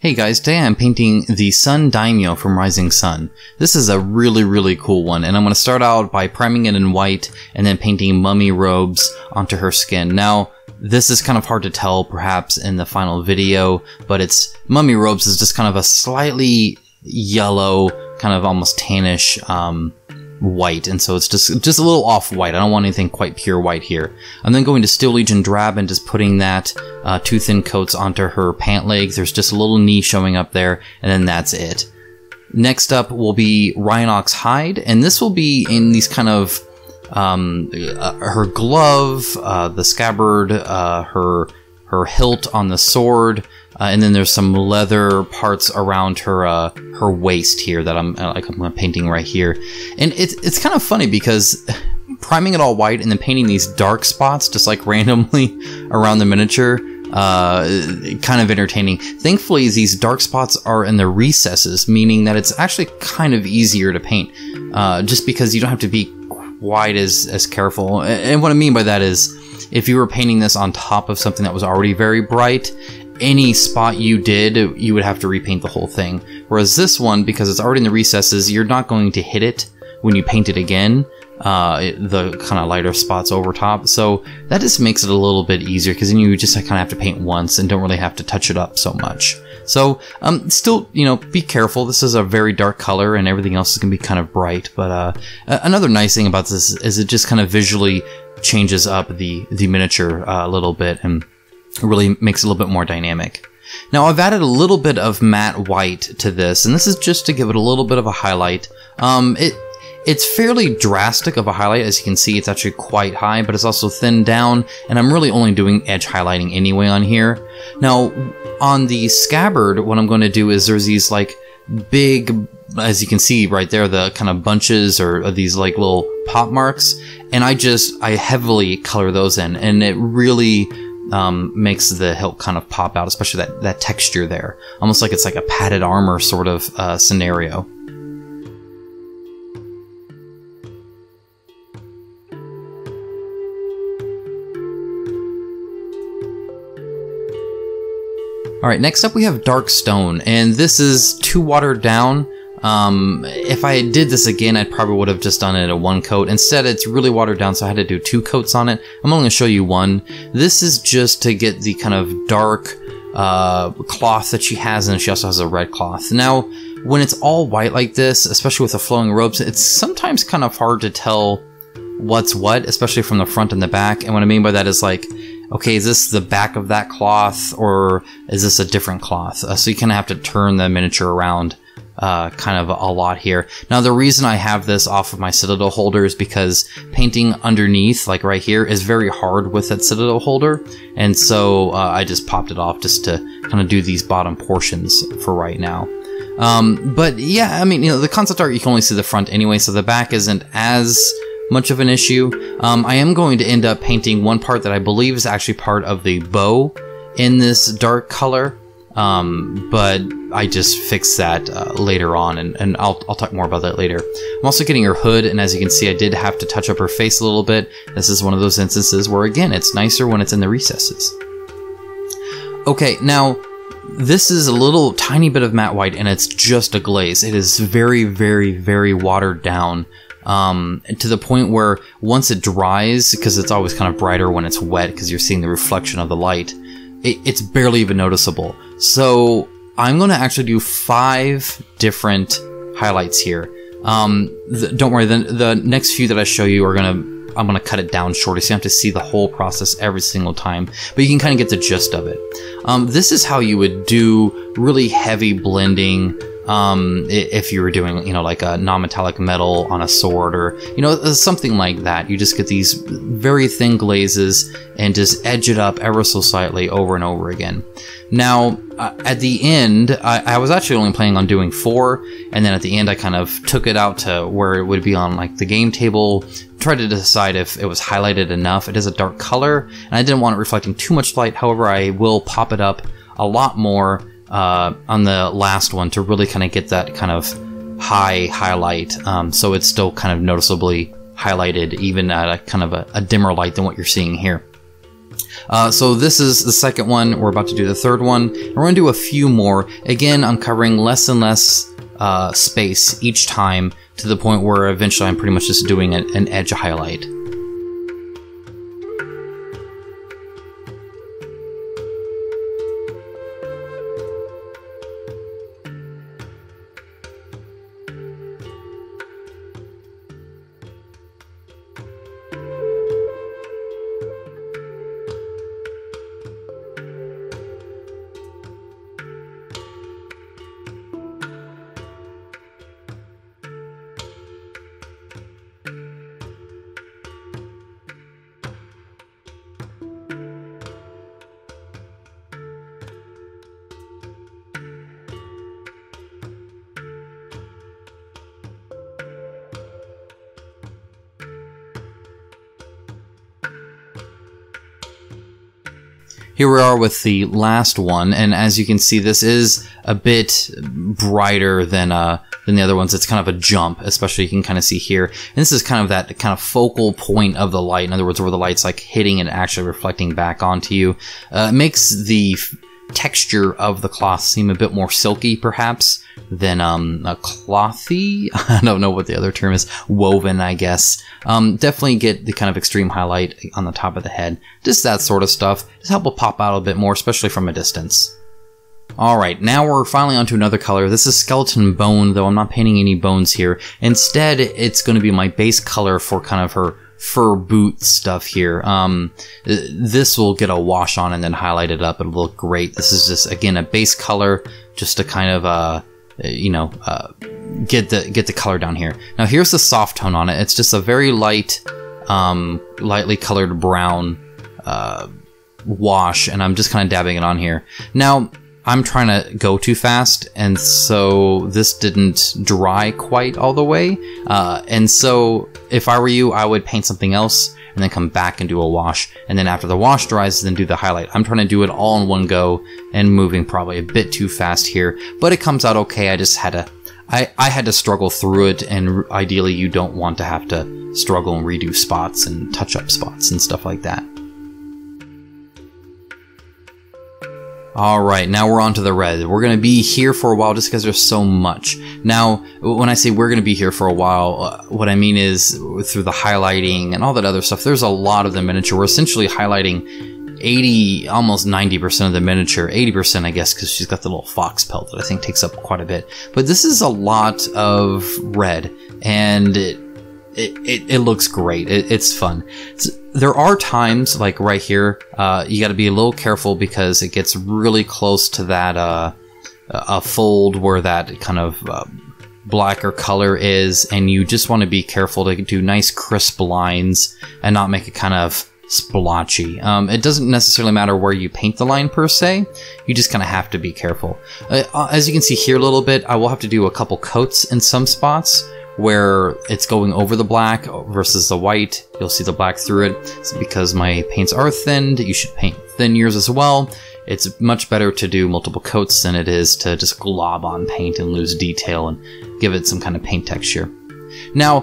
Hey guys, today I'm painting the Sun Daimyo from Rising Sun. This is a really cool one, and I'm going to start out by priming it in white and then painting mummy robes onto her skin. Now, this is kind of hard to tell perhaps in the final video, but it's mummy robes is just kind of a slightly yellow, kind of almost tannish white, and so it's just a little off white. I don't want anything quite pure white here. I'm then going to still Legion Drab and just putting that two thin coats onto her pant legs. There's just a little knee showing up there, and then that's it. Next up will be Rhinox Hide, and this will be in these kind of her glove, the scabbard, her hilt on the sword, and then there's some leather parts around her her waist here that I'm painting right here. And it's kind of funny because priming it all white and then painting these dark spots just like randomly around the miniature, kind of entertaining. Thankfully, these dark spots are in the recesses, meaning that it's actually kind of easier to paint, just because you don't have to be quite as careful. And what I mean by that is, if you were painting this on top of something that was already very bright, any spot you did, you would have to repaint the whole thing. Whereas this one, because it's already in the recesses, you're not going to hit it when you paint it again, the kind of lighter spots over top. So that just makes it a little bit easier, because then you just kind of have to paint once and don't really have to touch it up so much. So still, you know, be careful. This is a very dark color and everything else is going to be kind of bright. But another nice thing about this is it just kind of visually changes up the miniature a little bit and really makes it a little bit more dynamic. Now I've added a little bit of matte white to this, and this is just to give it a little bit of a highlight. It's fairly drastic of a highlight. As you can see, it's actually quite high, but it's also thinned down, and I'm really only doing edge highlighting anyway on here. Now on the scabbard, what I'm going to do is there's these like big, as you can see right there, the kind of bunches or these like little pop marks, and I heavily color those in, and it really makes the hilt kind of pop out, especially that texture there, almost like it's like a padded armor sort of scenario. Alright, next up we have Dark Stone, and this is too watered down. If I did this again, I probably would have just done it in one coat. Instead, it's really watered down, so I had to do 2 coats on it. I'm only going to show you one. This is just to get the kind of dark cloth that she has, and she also has a red cloth. Now, when it's all white like this, especially with the flowing robes, it's sometimes kind of hard to tell what's what, especially from the front and the back. And what I mean by that is like, okay, is this the back of that cloth, or is this a different cloth? So you kind of have to turn the miniature around kind of a lot here. Now, the reason I have this off of my Citadel holder is because painting underneath, like right here, is very hard with that Citadel holder, and so I just popped it off just to kind of do these bottom portions for right now. But yeah, I mean, you know, the concept art, you can only see the front anyway, so the back isn't as much of an issue. I am going to end up painting one part that I believe is actually part of the bow in this dark color, but I just fixed that later on, and I'll talk more about that later. I'm also getting her hood, and as you can see, I did have to touch up her face a little bit. This is one of those instances where, again, it's nicer when it's in the recesses. Okay, now this is a little tiny bit of matte white, and it's just a glaze. It is very watered down, to the point where once it dries, because it's always kind of brighter when it's wet because you're seeing the reflection of the light, it's barely even noticeable. So I'm going to actually do 5 different highlights here. Don't worry, the next few that I show you I'm going to cut it down shorter, so you have to see the whole process every single time, but you can kind of get the gist of it. This is how you would do really heavy blending, if you were doing, you know, like a non-metallic metal on a sword, or, you know, something like that. You just get these very thin glazes and just edge it up ever so slightly over and over again. Now, at the end, I was actually only planning on doing 4, and then at the end I kind of took it out to where it would be on like the game table, tried to decide if it was highlighted enough. It is a dark color, and I didn't want it reflecting too much light. However, I will pop it up a lot more on the last one to really kind of get that kind of high highlight, so it's still kind of noticeably highlighted even at a kind of a dimmer light than what you're seeing here. So this is the second one. We're about to do the third one. And we're going to do a few more. Again, I'm covering less and less space each time to the point where eventually I'm pretty much just doing an edge highlight. Here we are with the last one, and as you can see, this is a bit brighter than the other ones. It's kind of a jump, especially you can kind of see here. And this is kind of that kind of focal point of the light. In other words, where the light's like hitting and actually reflecting back onto you. It makes the texture of the cloth seem a bit more silky, perhaps, than a clothy. I don't know what the other term is. Woven, I guess. Definitely get the kind of extreme highlight on the top of the head. Just that sort of stuff. Just help it pop out a bit more, especially from a distance. Alright, now we're finally onto another color. This is skeleton bone, though I'm not painting any bones here. Instead, it's going to be my base color for kind of her fur boot stuff here. This will get a wash on and then highlight it up. It'll look great. This is just, again, a base color just to kind of, get the color down here. Now here's the soft tone on it. It's just a very light, lightly colored brown wash, and I'm just kind of dabbing it on here. Now, I'm trying to go too fast, and so this didn't dry quite all the way. And so if I were you, I would paint something else and then come back and do a wash. And then after the wash dries, then do the highlight. I'm trying to do it all in one go and moving probably a bit too fast here, but it comes out okay. I just had to, I had to struggle through it, and ideally you don't want to have to struggle and redo spots and touch up spots and stuff like that. Alright, now we're on to the red. We're going to be here for a while just because there's so much. Now, when I say we're going to be here for a while, what I mean is through the highlighting and all that other stuff, there's a lot of the miniature. We're essentially highlighting 80, almost 90% of the miniature. 80%, I guess, because she's got the little fox pelt that I think takes up quite a bit. But this is a lot of red, and it looks great. It's fun. There are times, like right here, you got to be a little careful because it gets really close to that a fold where that kind of blacker color is, and you just want to be careful to do nice crisp lines and not make it kind of splotchy. It doesn't necessarily matter where you paint the line per se, you just kind of have to be careful. As you can see here a little bit, I will have to do a couple coats in some spots where it's going over the black versus the white. You'll see the black through it. It's because my paints are thinned. You should paint thin yours as well. It's much better to do multiple coats than it is to just glob on paint and lose detail and give it some kind of paint texture. Now,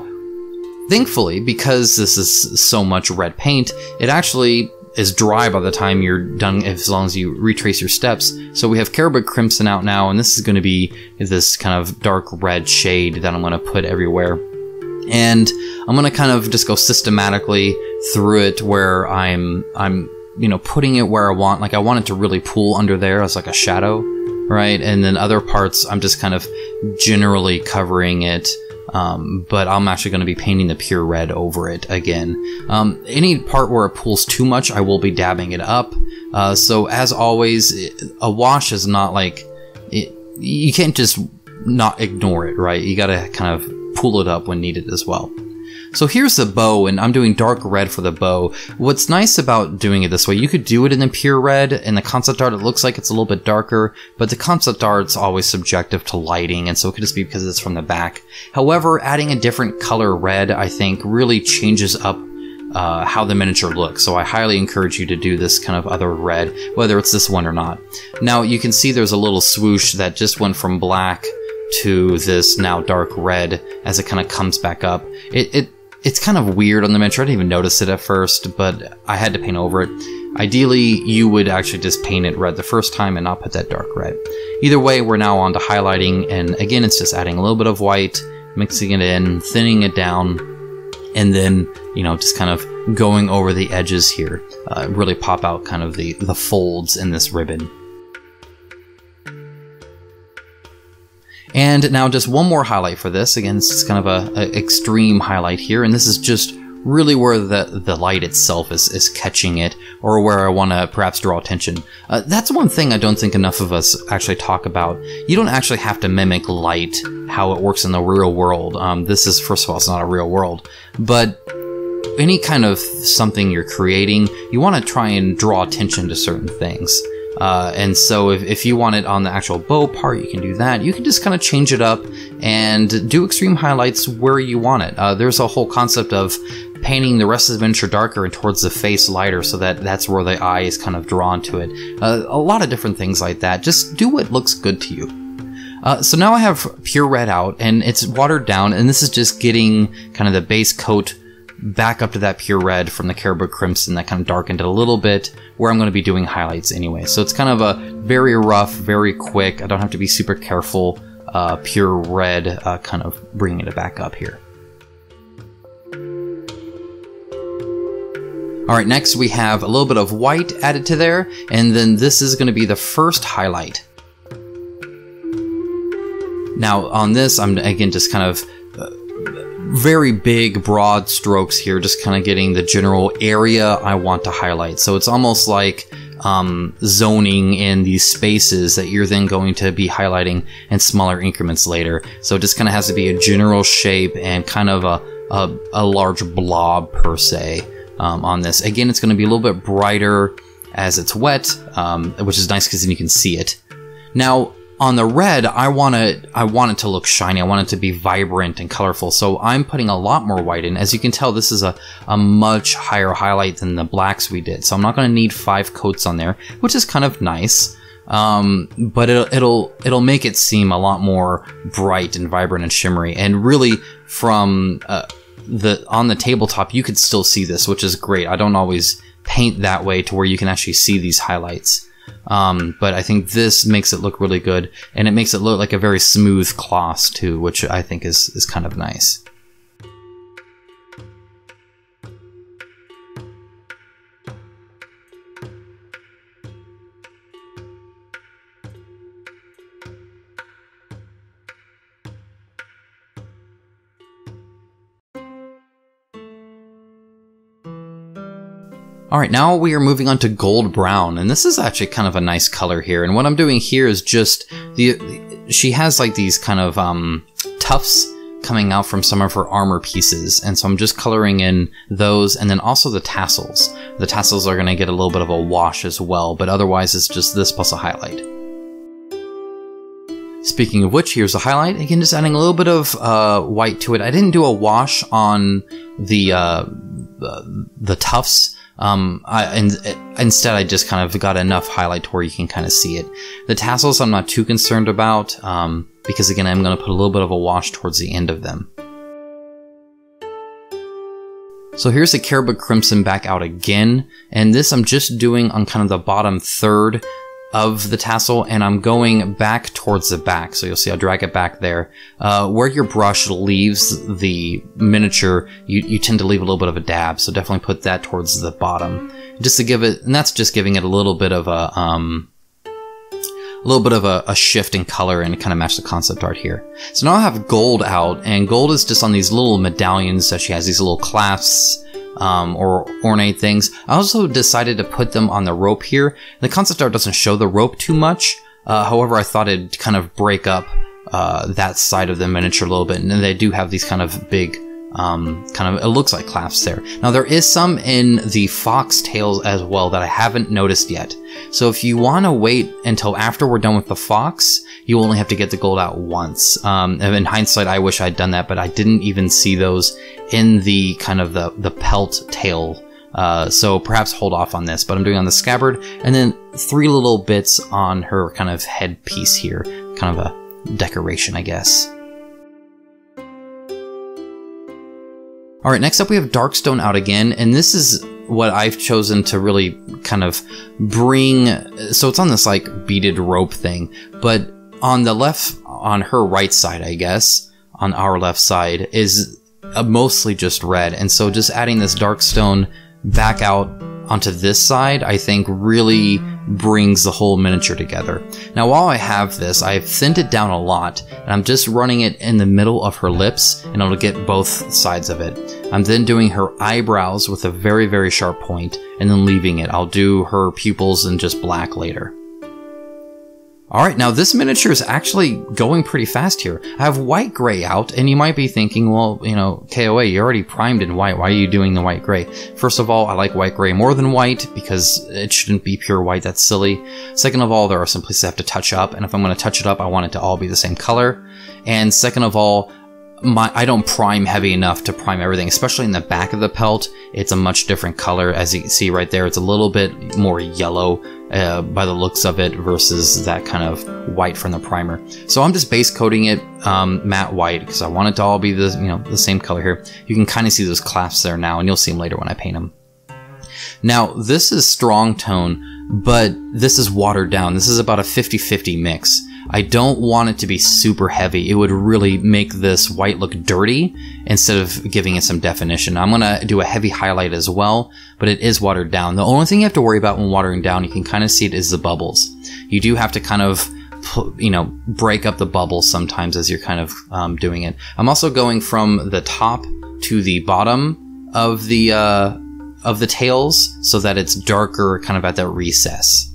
thankfully, because this is so much red paint, it actually is dry by the time you're done, as long as you retrace your steps. So we have Carroburg Crimson out now, and this is going to be this kind of dark red shade that I'm going to put everywhere. And I'm going to kind of just go systematically through it where I'm putting it where I want. Like, I want it to really pool under there as like a shadow, right? And then other parts, I'm just kind of generally covering it. But I'm actually going to be painting the pure red over it again. Any part where it pools too much, I will be dabbing it up. So as always, a wash is not like, you can't just not ignore it, right? You got to kind of pull it up when needed as well. So here's the bow, and I'm doing dark red for the bow. What's nice about doing it this way, you could do it in the pure red. In the concept art, it looks like it's a little bit darker, but the concept art's always subjective to lighting, and so it could just be because it's from the back. However, adding a different color red, I think, really changes up how the miniature looks. So I highly encourage you to do this kind of other red, whether it's this one or not. Now, you can see there's a little swoosh that just went from black to this now dark red as it kind of comes back up. It's kind of weird on the miniature. I didn't even notice it at first, but I had to paint over it. Ideally, you would actually just paint it red the first time and not put that dark red. Either way, we're now on to highlighting, and again, it's just adding a little bit of white, mixing it in, thinning it down, and then, you know, just kind of going over the edges here. Really pop out kind of the folds in this ribbon. And now just one more highlight for this. Again, this is kind of a extreme highlight here, and this is just really where the light itself is catching it, or where I want to perhaps draw attention. That's one thing I don't think enough of us actually talk about. You don't actually have to mimic light, how it works in the real world. This is, first of all, it's not a real world, but any kind of something you're creating, you want to try and draw attention to certain things. And so if you want it on the actual bow part, you can do that. You can just kind of change it up and do extreme highlights where you want it. There's a whole concept of painting the rest of the miniature darker and towards the face lighter, so that's where the eye is kind of drawn to it. A lot of different things like that. Just do what looks good to you. So now I have pure red out, and it's watered down, and this is just getting kind of the base coat back up to that pure red from the Carroburg Crimson that kind of darkened it a little bit, where I'm going to be doing highlights anyway. So it's kind of a very rough, very quick, I don't have to be super careful, pure red, kind of bringing it back up here. Alright, next we have a little bit of white added to there, and then this is going to be the first highlight. Now on this, I'm again just kind of very big, broad strokes here, just kind of getting the general area I want to highlight. So it's almost like zoning in these spaces that you're then going to be highlighting in smaller increments later. So it just kind of has to be a general shape and kind of a large blob per se on this. Again, it's going to be a little bit brighter as it's wet, which is nice because then you can see it. Now, on the red, I want it to look shiny. I want it to be vibrant and colorful. So I'm putting a lot more white in. As you can tell, this is a much higher highlight than the blacks we did. So I'm not going to need 5 coats on there, which is kind of nice. But it'll make it seem a lot more bright and vibrant and shimmery. And really, from on the tabletop, you could still see this, which is great. I don't always paint that way to where you can actually see these highlights. But I think this makes it look really good, and it makes it look like a very smooth cloth too, which I think is kind of nice. Alright, now we are moving on to gold brown, and this is actually kind of a nice color here. And what I'm doing here is just, she has like these kind of tufts coming out from some of her armor pieces, and so I'm just coloring in those, and then also the tassels. The tassels are going to get a little bit of a wash as well, but otherwise it's just this plus a highlight. Speaking of which, here's a highlight. Again, just adding a little bit of white to it. I didn't do a wash on the tufts. Instead I just kind of got enough highlight to where you can kind of see it. The tassels I'm not too concerned about, because again I'm going to put a little bit of a wash towards the end of them. So here's the Carroburg Crimson back out again, and this I'm just doing on kind of the bottom third of the tassel, and I'm going back towards the back. So you'll see I'll drag it back there. Where your brush leaves the miniature, you tend to leave a little bit of a dab, so definitely put that towards the bottom. Just to give it, and that's just giving it a little bit of a shift in color and kind of match the concept art here. So now I have gold out, and gold is just on these little medallions that she has, these little clasps, or ornate things. I also decided to put them on the rope here. The concept art doesn't show the rope too much, however I thought it'd kind of break up that side of the miniature a little bit, and they do have these kind of big, it looks like clasps there. Now there is some in the fox tails as well that I haven't noticed yet. So if you want to wait until after we're done with the fox, you only have to get the gold out once. In hindsight, I wish I'd done that, but I didn't even see those in the kind of the pelt tail. So perhaps hold off on this, but I'm doing on the scabbard, and then 3 little bits on her kind of headpiece here. Kind of a decoration, I guess. Alright, next up we have Darkstone out again, and this is what I've chosen to really kind of bring, so it's on this like beaded rope thing, but on the left, on her right side, I guess, on our left side is mostly just red. And so just adding this dark stone back out onto this side, I think really brings the whole miniature together. Now, while I have this, I've thinned it down a lot, and I'm just running it in the middle of her lips in order to get both sides of it. I'm then doing her eyebrows with a very, very sharp point, and then leaving it. I'll do her pupils in just black later. Alright, now this miniature is actually going pretty fast here. I have white-gray out, and you might be thinking, well, you know, KOA, you already primed in white, why are you doing the white-gray? First of all, I like white-gray more than white, because it shouldn't be pure white, that's silly. Second of all, there are some places I have to touch up, and if I'm going to touch it up, I want it to all be the same color. And second of all, I don't prime heavy enough to prime everything, especially in the back of the pelt. It's a much different color, as you can see right there. It's a little bit more yellow by the looks of it versus that kind of white from the primer. So I'm just base coating it matte white because I want it to all be the, you know, the same color here. You can kind of see those clasps there now, and you'll see them later when I paint them. Now this is strong tone, but this is watered down. This is about a 50-50 mix. I don't want it to be super heavy. It would really make this white look dirty instead of giving it some definition. I'm going to do a heavy highlight as well, but it is watered down. The only thing you have to worry about when watering down, you can kind of see it, is the bubbles. You do have to kind of, you know, break up the bubbles sometimes as you're kind of doing it. I'm also going from the top to the bottom of the tails so that it's darker kind of at that recess.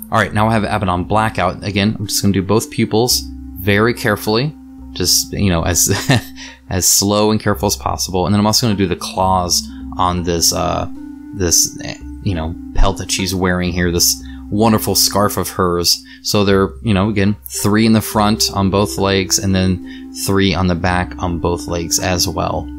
Alright, now I have Abaddon Black out. Again, I'm just going to do both pupils very carefully. Just, you know, as as slow and careful as possible. And then I'm also going to do the claws on this, you know, pelt that she's wearing here. This wonderful scarf of hers. So they're, you know, again, 3 in the front on both legs, and then 3 on the back on both legs as well.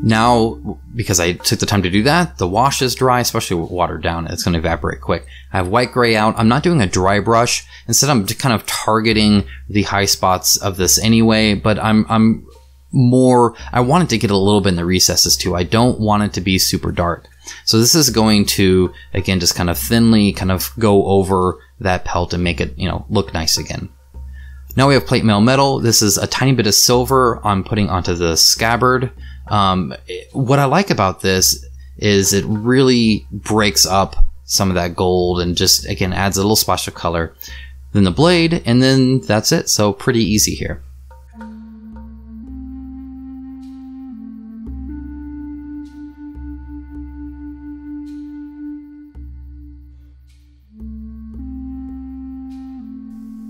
Now, because I took the time to do that, the wash is dry, especially with watered down. It's going to evaporate quick. I have white-gray out. I'm not doing a dry brush. Instead, I'm just kind of targeting the high spots of this anyway, but I'm more, I want it to get a little bit in the recesses too. I don't want it to be super dark. So this is going to, again, just kind of thinly kind of go over that pelt and make it, you know, look nice again. Now we have plate mail metal. This is a tiny bit of silver I'm putting onto the scabbard. What I like about this is it really breaks up some of that gold and just, again, adds a little splash of color. Then the blade, and then that's it. So pretty easy here.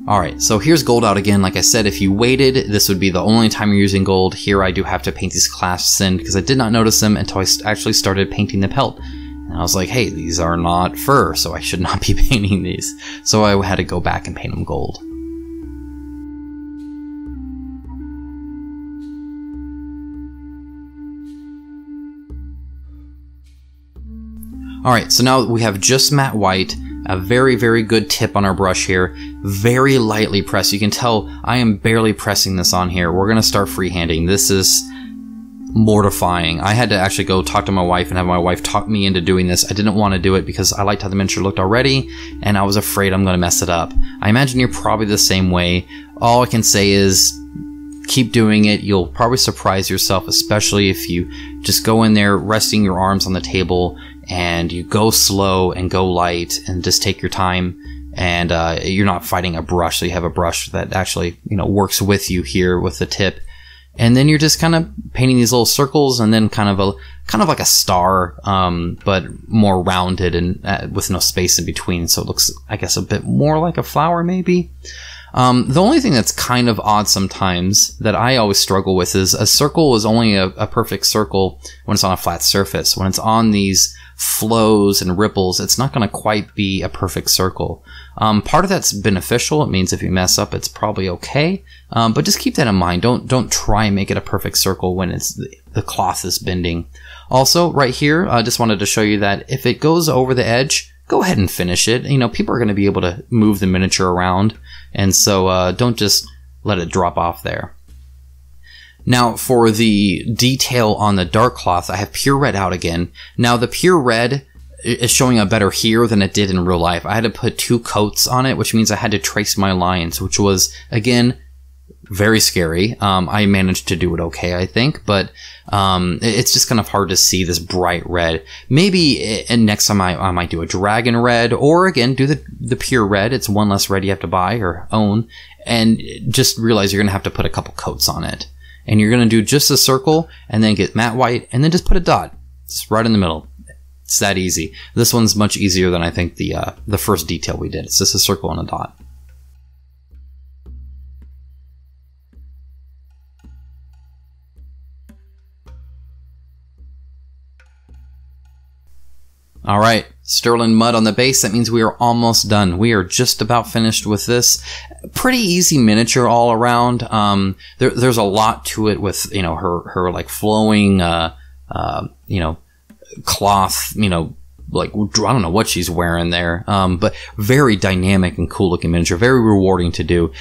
Alright, so here's gold out again. Like I said, if you waited, this would be the only time you're using gold. Here I do have to paint these clasps in because I did not notice them until I actually started painting the pelt. And I was like, hey, these are not fur, so I should not be painting these. So I had to go back and paint them gold. Alright, so now we have just matte white. A very, very good tip on our brush here. Very lightly press. You can tell I am barely pressing this on here. We're going to start freehanding. This is mortifying. I had to actually go talk to my wife and have my wife talk me into doing this. I didn't want to do it because I liked how the miniature looked already, and I was afraid I'm going to mess it up. I imagine you're probably the same way. All I can say is keep doing it. You'll probably surprise yourself, especially if you just go in there resting your arms on the table and you go slow and go light and just take your time, and you're not fighting a brush. So you have a brush that actually, you know, works with you here with the tip, and then you're just kind of painting these little circles, and then kind of like a star, but more rounded and with no space in between. So it looks, I guess, a bit more like a flower maybe. The only thing that's kind of odd sometimes that I always struggle with is a circle is only a perfect circle when it's on a flat surface. When it's on these flows and ripples, it's not going to quite be a perfect circle. Part of that's beneficial. It means if you mess up, it's probably okay. But just keep that in mind. Don't try and make it a perfect circle when it's the cloth is bending. Also, right here, I just wanted to show you that if it goes over the edge, go ahead and finish it. You know, people are going to be able to move the miniature around, and so don't just let it drop off there. Now, for the detail on the dark cloth, I have pure red out again. Now, the pure red is showing up better here than it did in real life. I had to put 2 coats on it, which means I had to trace my lines, which was, again, very scary. I managed to do it okay, I think, but it's just kind of hard to see this bright red. Maybe next time I might do a dragon red, or again, do the pure red. It's 1 less red you have to buy or own, and just realize you're going to have to put a couple coats on it. And you're going to do just a circle, and then get matte white, and then just put a dot. Just right in the middle. It's that easy. This one's much easier than I think the first detail we did. It's just a circle and a dot. Alright, Stirland Mud on the base. That means we are almost done. We are just about finished with this. Pretty easy miniature all around. There's a lot to it with, you know, her like flowing, you know, cloth, you know, like, I don't know what she's wearing there, but very dynamic and cool looking miniature, very rewarding to do.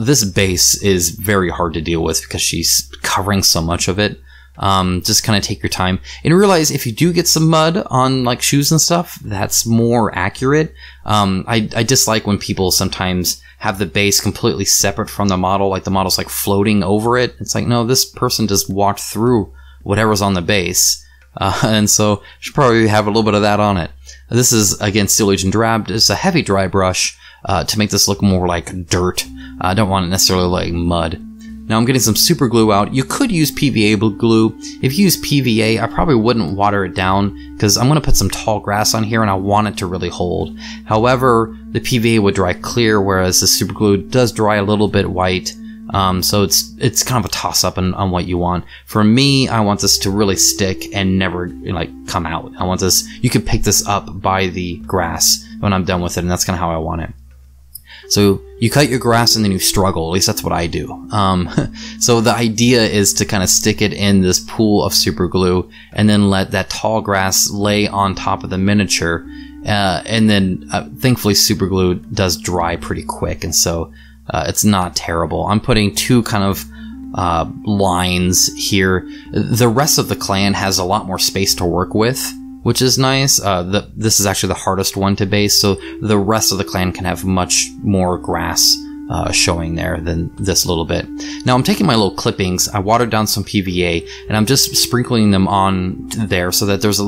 This base is very hard to deal with because she's covering so much of it. Just kind of take your time and realize if you do get some mud on like shoes and stuff, that's more accurate. I dislike when people sometimes have the base completely separate from the model, like the model's like floating over it. It's like, no, this person just walked through whatever's on the base. And so should probably have a little bit of that on it. This is, again, still Legion Drab. It's a heavy dry brush to make this look more like dirt. I don't want it necessarily like mud. Now I'm getting some super glue out. You could use PVA glue. If you use PVA, I probably wouldn't water it down because I'm going to put some tall grass on here and I want it to really hold. However, the PVA would dry clear, whereas the super glue does dry a little bit white. So it's kind of a toss-up on what you want. For me, I want this to really stick and never like come out. I want this, you can pick this up by the grass when I'm done with it, and that's kind of how I want it. So you cut your grass and then you struggle, at least that's what I do. So the idea is to kind of stick it in this pool of super glue and then let that tall grass lay on top of the miniature. And then thankfully super glue does dry pretty quick, and so it's not terrible. I'm putting 2 kind of lines here. The rest of the clan has a lot more space to work with, which is nice. This is actually the hardest one to base, so the rest of the clan can have much more grass showing there than this little bit. Now I'm taking my little clippings, I watered down some PVA, and I'm just sprinkling them on there so that there's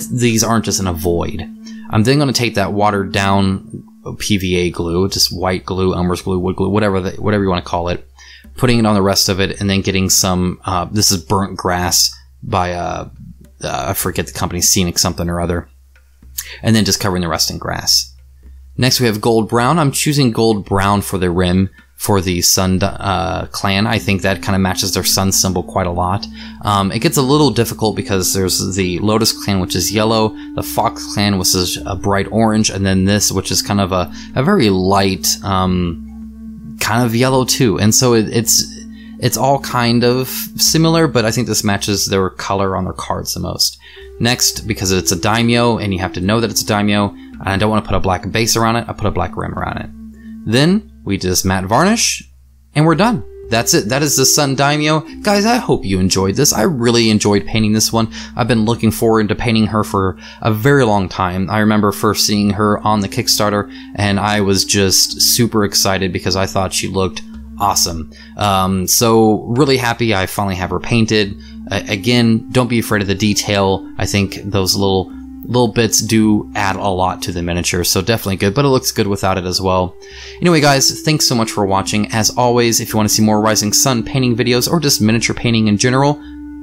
these aren't just in a void. I'm then going to take that watered down PVA glue, just white glue, Elmer's glue, wood glue, whatever you want to call it, putting it on the rest of it, and then getting some, this is burnt grass by, I forget the company, Scenic something or other, and then just covering the rest in grass. Next we have gold brown. I'm choosing gold brown for the rim for the Sun clan. I think that kind of matches their sun symbol quite a lot. It gets a little difficult because there's the Lotus clan, which is yellow, the Fox clan, which is a bright orange, and then this, which is kind of a very light, kind of yellow too. And so it's all kind of similar, but I think this matches their color on their cards the most. Next, because it's a daimyo, and you have to know that it's a daimyo, and I don't want to put a black base around it, I put a black rim around it. Then we just matte varnish, and we're done. That's it. That is the Sun Daimyo. Guys, I hope you enjoyed this. I really enjoyed painting this one. I've been looking forward to painting her for a very long time. I remember first seeing her on the Kickstarter, and I was just super excited because I thought she looked awesome. So really happy I finally have her painted. Again, don't be afraid of the detail. I think those little bits do add a lot to the miniature, so definitely good, but it looks good without it as well. Anyway guys, thanks so much for watching. As always, if you want to see more Rising Sun painting videos or just miniature painting in general,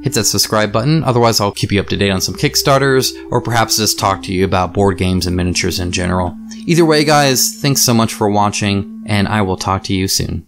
hit that subscribe button. Otherwise, I'll keep you up to date on some Kickstarters, or perhaps just talk to you about board games and miniatures in general. Either way guys, thanks so much for watching, and I will talk to you soon.